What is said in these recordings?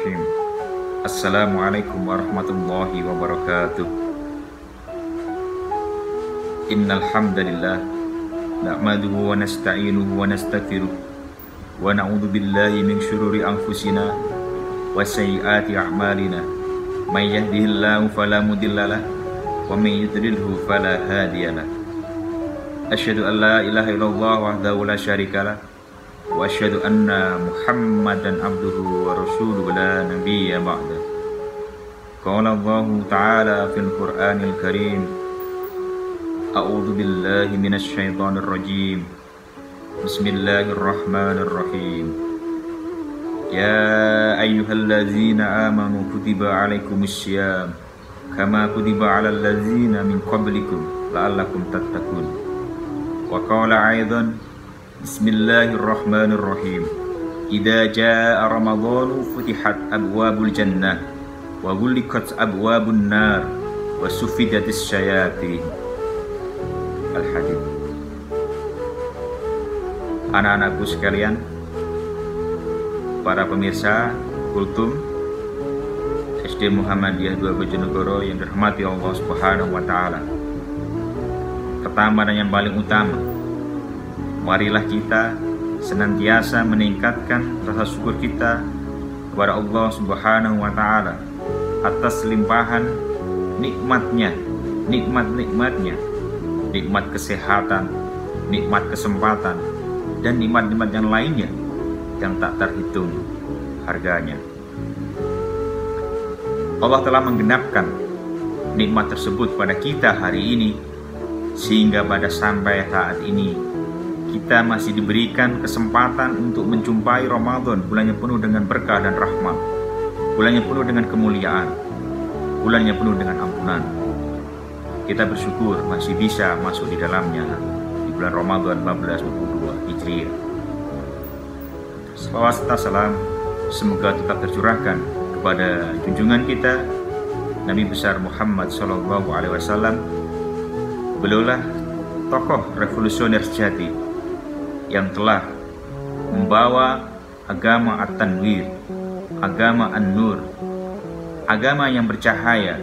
Bismillahirrahmanirrahim. Assalamualaikum warahmatullahi wabarakatuh. Innal hamdalillah nahmaduhu wa nasta'inuhu wa nastaghfiruh wa na'udzu billahi min syururi anfusina wa sayyiati a'malina. May yahdihillahu fala mudhillalah wa may yudlilhu fala hadiyalah. Asyhadu an la ilaha illallah wahdahu la syarikalah wa asyhadu anna Muhammadan abduhu wa rasuluhu la nabiyya ba'da. Qala Allah ta'ala fil Qur'anil Karim. A'udzu billahi minasy syaithanir rajim. Bismillahirrahmanirrahim. Ya ayyuhallazina amanu kutiba 'alaikumus syiyam kama kutiba 'alal ladzina min qablikum la'allakum tattaqun. Wa qala aidan Bismillahirrahmanirrahim. Idza jaa Ramadhanu futihat abwabul jannah wa ghulliqat abwabun nar wa suffidatis syayatin. Al-Hadid. Anak-anakku sekalian, para pemirsa Kultum SD Muhammadiyah 2 Bojonegoro yang dirahmati Allah Subhanahu wa taala. Pertama dan yang paling utama, marilah kita senantiasa meningkatkan rasa syukur kita kepada Allah Subhanahu wa taala atas limpahan nikmatnya, nikmat kesehatan, nikmat kesempatan, dan nikmat-nikmat yang lainnya yang tak terhitung harganya. Allah telah menggenapkan nikmat tersebut pada kita hari ini, sehingga pada sampai saat ini kita masih diberikan kesempatan untuk menjumpai Ramadan, bulannya penuh dengan berkah dan rahmat, bulannya penuh dengan kemuliaan, bulannya penuh dengan ampunan. Kita bersyukur masih bisa masuk di dalamnya di bulan Ramadan 1422 Hijriah. Salawat serta salam semoga tetap tercurahkan kepada junjungan kita Nabi besar Muhammad SAW. Beliaulah tokoh revolusioner sejati yang telah membawa agama At-Tanwir, agama An-Nur, agama yang bercahaya.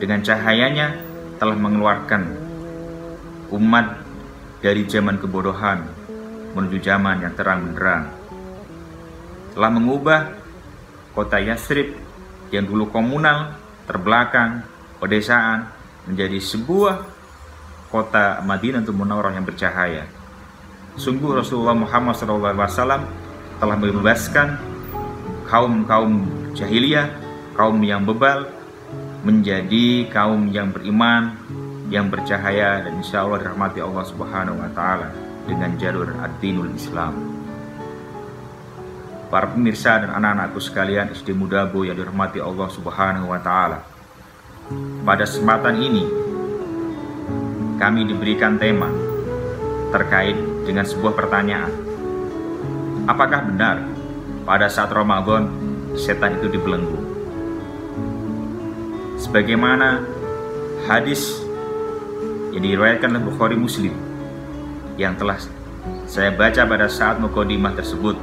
Dengan cahayanya telah mengeluarkan umat dari zaman kebodohan menuju zaman yang terang benderang. Telah mengubah kota Yathrib yang dulu komunal, terbelakang, pedesaan, menjadi sebuah kota Madinatul Munawwarah yang bercahaya. Sungguh Rasulullah Muhammad SAW telah membebaskan kaum jahiliyah, kaum yang bebal, menjadi kaum yang beriman, yang bercahaya, dan insya Allah dirahmati Allah Subhanahu wa taala dengan jalur ad-dinul Islam. Para pemirsa dan anak-anakku sekalian SD Mudabo yang dirahmati Allah Subhanahu wa taala. Pada kesempatan ini kami diberikan tema terkait dengan sebuah pertanyaan. Apakah benar pada saat Ramadan setan itu dibelenggu? Sebagaimana hadis yang diriwayatkan oleh Bukhari Muslim yang telah saya baca pada saat mukadimah tersebut.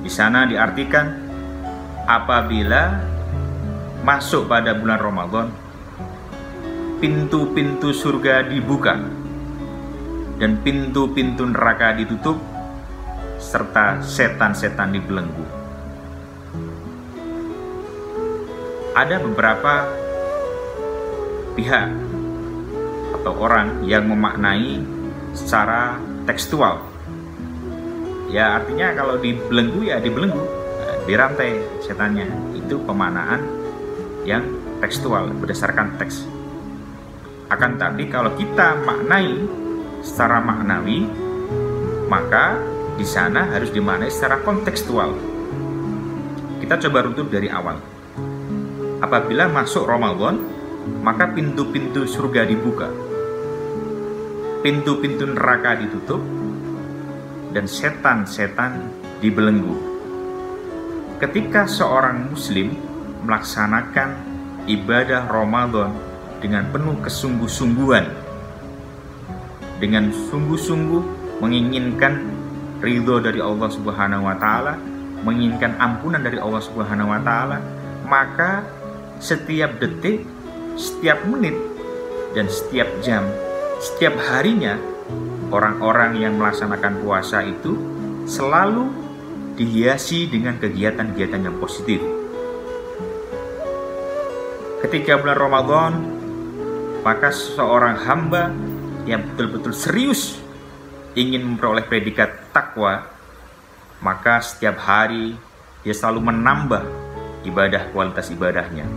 Di sana diartikan apabila masuk pada bulan Ramadan, pintu-pintu surga dibuka dan pintu-pintu neraka ditutup, serta setan-setan dibelenggu. Ada beberapa pihak atau orang yang memaknai secara tekstual. Ya artinya kalau dibelenggu ya dibelenggu, dirantai setannya. Itu pemaknaan yang tekstual berdasarkan teks. Akan tapi kalau kita maknai secara maknawi, maka di sana harus dimaknai secara kontekstual. Kita coba runtut dari awal. Apabila masuk Ramadan, maka pintu-pintu surga dibuka, pintu-pintu neraka ditutup, dan setan-setan dibelenggu. Ketika seorang muslim melaksanakan ibadah Ramadan dengan penuh kesungguh-sungguhan, dengan sungguh-sungguh menginginkan ridho dari Allah Subhanahu wa taala, menginginkan ampunan dari Allah Subhanahu wa taala, maka setiap detik, setiap menit, dan setiap jam, setiap harinya orang-orang yang melaksanakan puasa itu selalu dihiasi dengan kegiatan-kegiatan yang positif. Ketika bulan Ramadan, maka seseorang hamba yang betul-betul serius ingin memperoleh predikat takwa, maka setiap hari dia selalu menambah kualitas ibadahnya,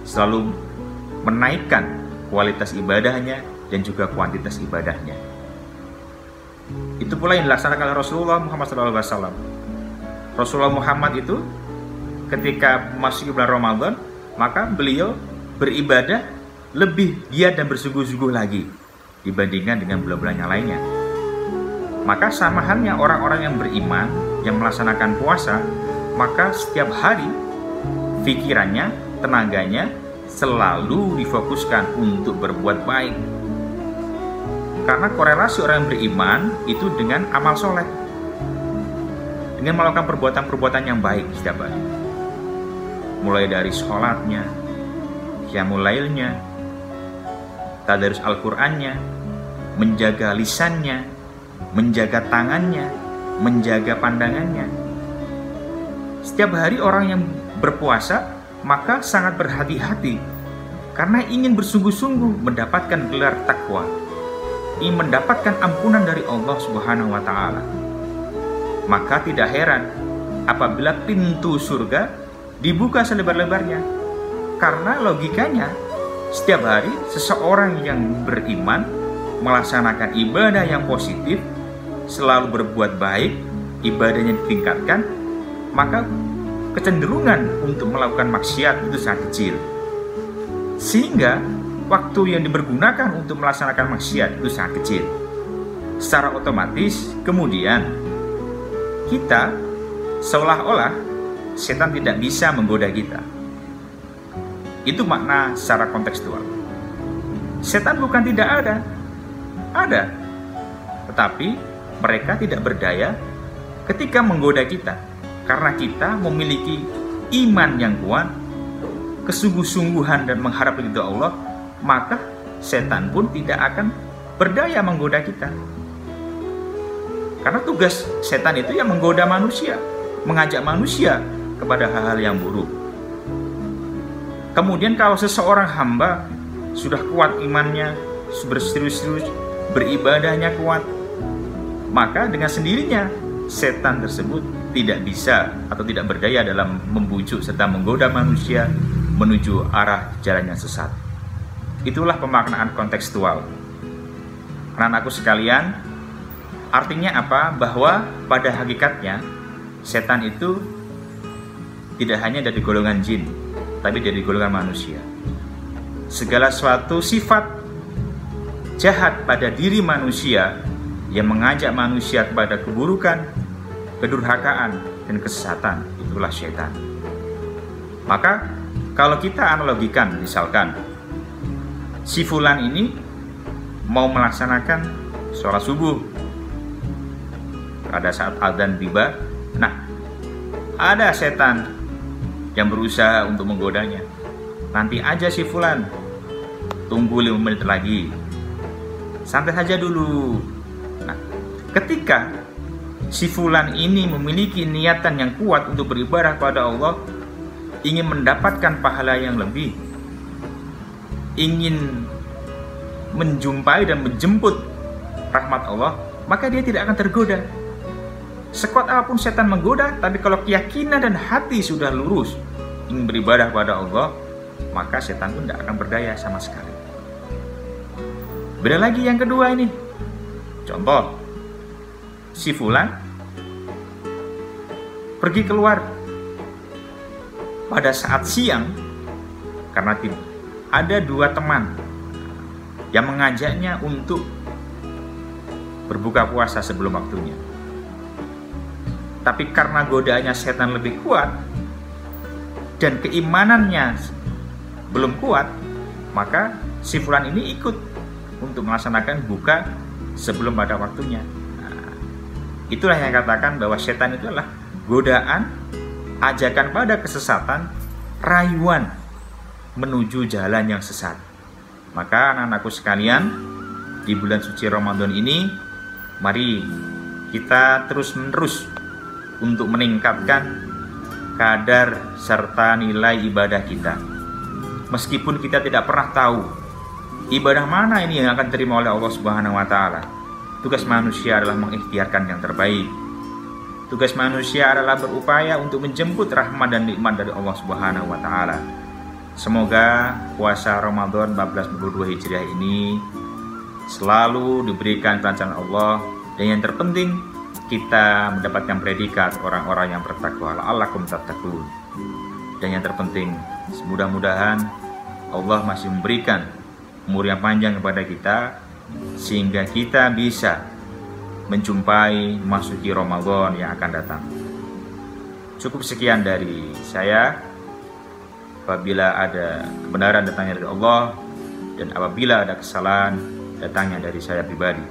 selalu menaikkan kualitas ibadahnya dan juga kuantitas ibadahnya. Itu pula yang dilaksanakan oleh Rasulullah Muhammad SAW. Rasulullah Muhammad itu ketika masuk bulan Ramadan, maka beliau beribadah lebih giat dan bersungguh-sungguh lagi dibandingkan dengan bulan-bulan yang lainnya. Maka sama halnya orang-orang yang beriman, yang melaksanakan puasa, maka setiap hari pikirannya, tenaganya selalu difokuskan untuk berbuat baik. Karena korelasi orang yang beriman itu dengan amal soleh, dengan melakukan perbuatan-perbuatan yang baik setiap hari, mulai dari sholatnya, qiyamul lailnya, tadarus Al-Qur'annya, menjaga lisannya, menjaga tangannya, menjaga pandangannya. Setiap hari orang yang berpuasa maka sangat berhati-hati karena ingin bersungguh-sungguh mendapatkan gelar takwa, ingin mendapatkan ampunan dari Allah Subhanahu wa taala. Maka tidak heran apabila pintu surga dibuka selebar-lebarnya. Karena logikanya setiap hari seseorang yang beriman melaksanakan ibadah yang positif, selalu berbuat baik, ibadahnya ditingkatkan, maka kecenderungan untuk melakukan maksiat itu sangat kecil. Sehingga waktu yang dipergunakan untuk melaksanakan maksiat itu sangat kecil. Secara otomatis kemudian kita seolah-olah setan tidak bisa menggoda kita. Itu makna secara kontekstual. Setan bukan tidak ada. Tetapi mereka tidak berdaya ketika menggoda kita, karena kita memiliki iman yang kuat, kesungguh-sungguhan dan mengharap ridho Allah, maka setan pun tidak akan berdaya menggoda kita. Karena tugas setan itu yang menggoda manusia, mengajak manusia kepada hal-hal yang buruk. Kemudian kalau seseorang hamba sudah kuat imannya, berserius-serius, beribadahnya kuat, maka dengan sendirinya setan tersebut tidak bisa atau tidak berdaya dalam membujuk serta menggoda manusia menuju arah jalan yang sesat. Itulah pemaknaan kontekstual. Anak-anakku sekalian, artinya apa? Bahwa pada hakikatnya setan itu tidak hanya dari golongan jin, tapi dari golongan manusia. Segala suatu sifat jahat pada diri manusia yang mengajak manusia kepada keburukan, kedurhakaan, dan kesesatan, itulah syaitan. Maka kalau kita analogikan, misalkan si fulan ini mau melaksanakan sholat subuh, pada saat adzan tiba, nah ada setan yang berusaha untuk menggodanya. Nanti aja si fulan, tunggu 5 menit lagi, santai saja dulu. Nah, ketika si fulan ini memiliki niatan yang kuat untuk beribadah kepada Allah, ingin mendapatkan pahala yang lebih, ingin menjumpai dan menjemput rahmat Allah, maka dia tidak akan tergoda. Sekuat apapun setan menggoda, tapi kalau keyakinan dan hati sudah lurus ingin beribadah kepada Allah, maka setan pun tidak akan berdaya sama sekali. Beda lagi yang kedua ini. Contoh, si fulan pergi keluar pada saat siang karena ada 2 teman yang mengajaknya untuk berbuka puasa sebelum waktunya. Tapi karena godaannya setan lebih kuat dan keimanannya belum kuat, maka si fulan ini ikut untuk melaksanakan buka sebelum pada waktunya. Nah, itulah yang katakan bahwa setan itu adalah godaan, ajakan pada kesesatan, rayuan menuju jalan yang sesat. Maka anak-anakku sekalian, di bulan suci Ramadan ini, mari kita terus-menerus untuk meningkatkan kadar serta nilai ibadah kita. Meskipun kita tidak pernah tahu ibadah mana ini yang akan diterima oleh Allah Subhanahu wa taala. Tugas manusia adalah mengikhtiarkan yang terbaik. Tugas manusia adalah berupaya untuk menjemput rahmat dan nikmat dari Allah Subhanahu wa taala. Semoga puasa Ramadan 1442 Hijriah ini selalu diberikan kelancaran Allah, dan yang terpenting kita mendapatkan predikat orang-orang yang bertakwa, la'allakum tattaqun. Dan yang terpenting, mudah-mudahan Allah masih memberikan umur yang panjang kepada kita sehingga kita bisa menjumpai masuki Ramadan yang akan datang. Cukup sekian dari saya. Apabila ada kebenaran datangnya dari Allah, dan apabila ada kesalahan datangnya dari saya pribadi.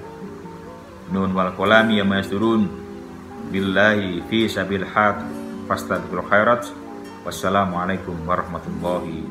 Nun wal qalami ya masturun billahi fi sabil haq fastaghfirul khairat. Wassalamualaikum warahmatullahi